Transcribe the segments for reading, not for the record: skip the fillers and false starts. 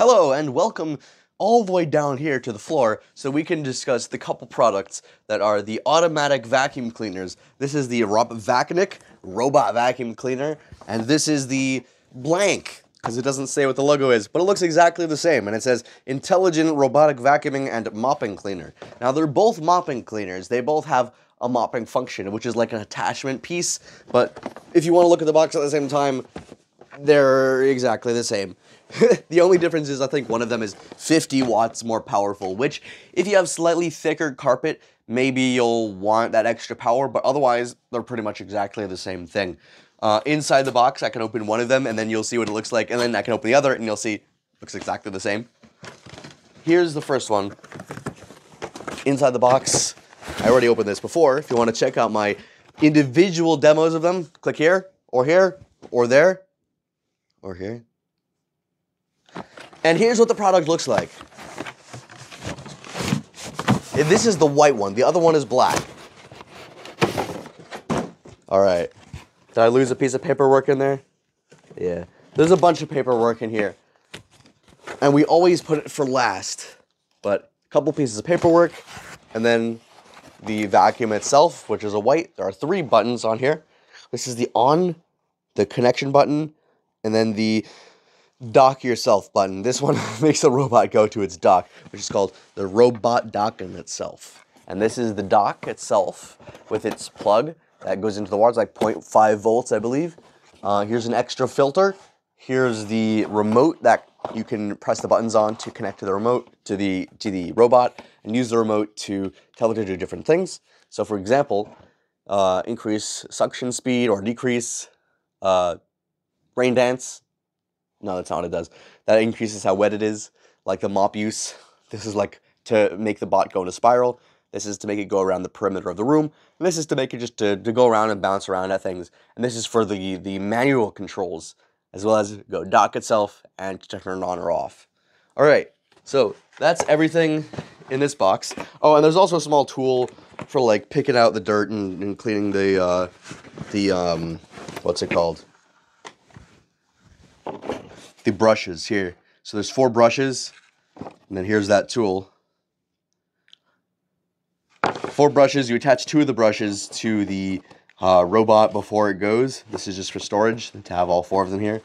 Hello and welcome all the way down here to the floor so we can discuss the couple products that are the automatic vacuum cleaners. This is the Rob Vacnic robot vacuum cleaner, and this is the blank, because it doesn't say what the logo is, but it looks exactly the same, and it says Intelligent Robotic Vacuuming and Mopping Cleaner. Now they're both mopping cleaners. They both have a mopping function, which is like an attachment piece, but if you want to look at the box at the same time, they're exactly the same. The only difference is I think one of them is 50 watts more powerful, which if you have slightly thicker carpet, maybe you'll want that extra power, but otherwise they're pretty much exactly the same thing. Inside the box, I can open one of them and then you'll see what it looks like, and then I can open the other and you'll see it looks exactly the same. Here's the first one. Inside the box, I already opened this before. If you want to check out my individual demos of them, click here, or there, or here. And here's what the product looks like. This is the white one. The other one is black. All right. Did I lose a piece of paperwork in there? Yeah. There's a bunch of paperwork in here. And we always put it for last. But a couple pieces of paperwork, and then the vacuum itself, which is a white. There are 3 buttons on here. This is the on, the connection button, and then the dock yourself button. This one makes the robot go to its dock, which is called the robot dock in itself. And this is the dock itself with its plug that goes into the wall. It's like 0.5 volts, I believe. Here's an extra filter. Here's the remote that you can press the buttons on to connect to the remote, to the robot, and use the remote to tell it to do different things. So for example, increase suction speed or decrease rain dance. No, that's not what it does. That increases how wet it is, like the mop use. This is like to make the bot go in a spiral. This is to make it go around the perimeter of the room. And this is to make it just to go around and bounce around at things. And this is for the manual controls, as well as go dock itself and to turn it on or off. All right, so that's everything in this box. Oh, and there's also a small tool for like picking out the dirt and cleaning the what's it called? The brushes here. So there's 4 brushes, and then here's that tool. 4 brushes. You attach 2 of the brushes to the robot before it goes. This is just for storage, to have all 4 of them here.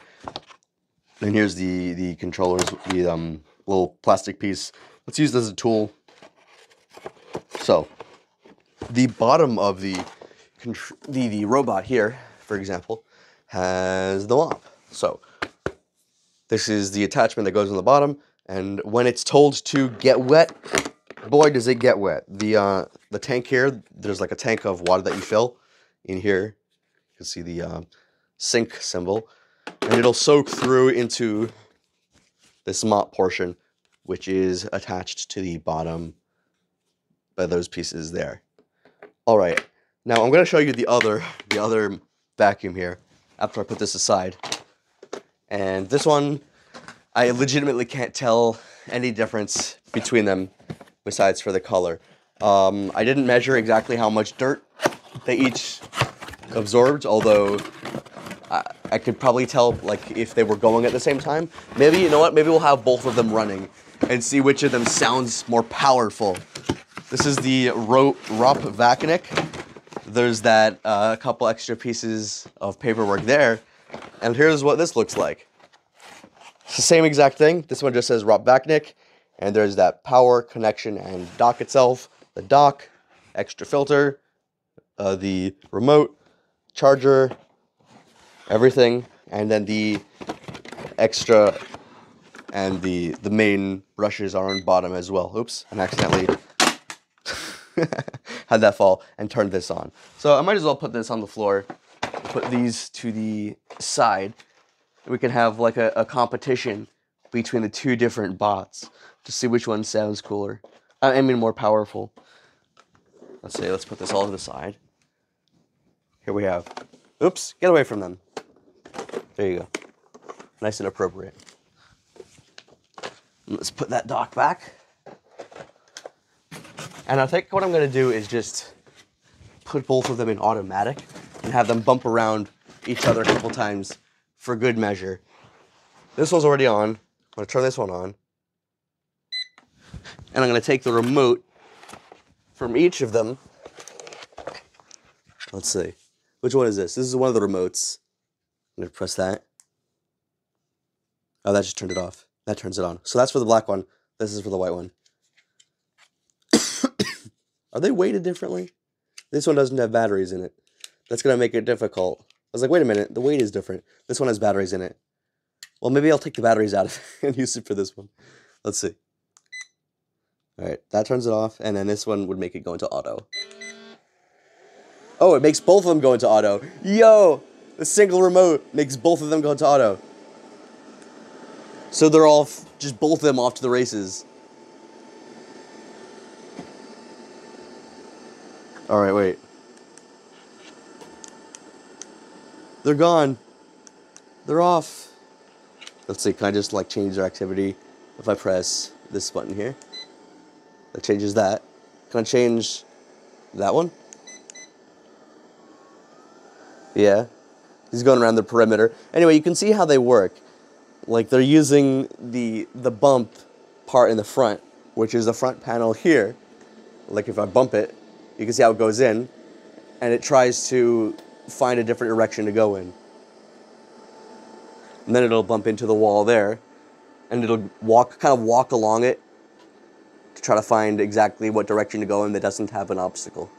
And here's the controllers, the little plastic piece. Let's use this as a tool. So the bottom of the robot here, for example, has the mop. So this is the attachment that goes on the bottom, and when it's told to get wet, boy, does it get wet. The tank here, there's like a tank of water that you fill in here. You can see the sink symbol, and it'll soak through into this mop portion, which is attached to the bottom by those pieces there. All right, now I'm going to show you the other vacuum here after I put this aside. And this one, I legitimately can't tell any difference between them besides for the color. I didn't measure exactly how much dirt they each absorbed, although I could probably tell like if they were going at the same time. Maybe, you know what, maybe we'll have both of them running and see which of them sounds more powerful. This is the Rob Vacnic. There's that a couple extra pieces of paperwork there. And here's what this looks like. It's the same exact thing. This one just says Rob Vacnic, and there's that power, connection, and dock itself. The dock, extra filter, the remote, charger, everything, and then the extra and the main brushes are on bottom as well. Oops, I accidentally had that fall and turned this on. So I might as well put this on the floor. Put these to the side. We can have like a competition between the 2 different bots to see which one sounds cooler. I mean more powerful. Let's put this all to the side. Here we have. Oops, get away from them. There you go. Nice and appropriate. Let's put that dock back. And I think what I'm going to do is just put both of them in automatic and have them bump around each other a couple times for good measure. This one's already on. going to turn this one on. And I'm going to take the remote from each of them. Let's see. Which one is this? This is one of the remotes. I'm going to press that. Oh, that just turned it off. That turns it on. So that's for the black one. This is for the white one. Are they weighted differently? This one doesn't have batteries in it. That's going to make it difficult. I was like, wait a minute. The weight is different. This one has batteries in it. Well, maybe I'll take the batteries out of it and use it for this one. Let's see. All right, that turns it off. And then this one would make it go into auto. Oh, it makes both of them go into auto. Yo! The single remote makes both of them go into auto. So they're all, just both of them off to the races. Alright, wait. They're gone. They're off. Let's see, can I just like change their activity if I press this button here? That changes that. Can I change that one? Yeah. He's going around the perimeter. Anyway, you can see how they work. Like they're using the bump part in the front, which is the front panel here. Like if I bump it, you can see how it goes in, and it tries to find a different direction to go in. And then it'll bump into the wall there, and it'll kind of walk along it to try to find exactly what direction to go in that doesn't have an obstacle.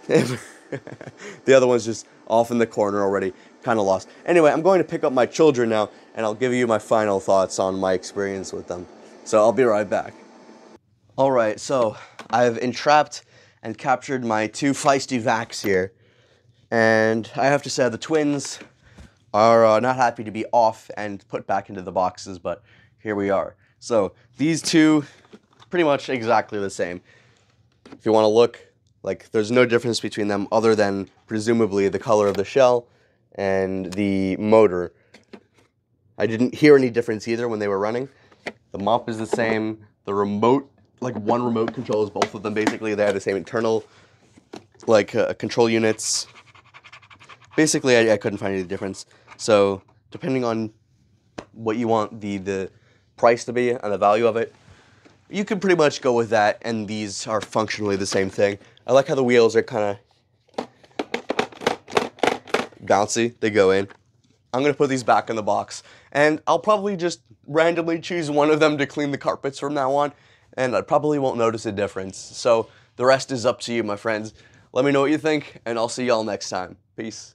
The other one's just off in the corner already, kind of lost. Anyway, I'm going to pick up my children now, and I'll give you my final thoughts on my experience with them. So I'll be right back. Alright, so I've entrapped and captured my two feisty vacs here. And I have to say, the twins are not happy to be off and put back into the boxes, but here we are. So these two, pretty much exactly the same. If you want to look, like there's no difference between them other than presumably the color of the shell and the motor. I didn't hear any difference either when they were running. The mop is the same. The remote, like one remote controls both of them basically. They have the same internal like control units. Basically, I couldn't find any difference. So depending on what you want the price to be and the value of it, you could pretty much go with that, and these are functionally the same thing. I like how the wheels are kind of bouncy. They go in. I'm going to put these back in the box, and I'll probably just randomly choose one of them to clean the carpets from now on, and I probably won't notice a difference. So the rest is up to you, my friends. Let me know what you think, and I'll see y'all next time. Peace.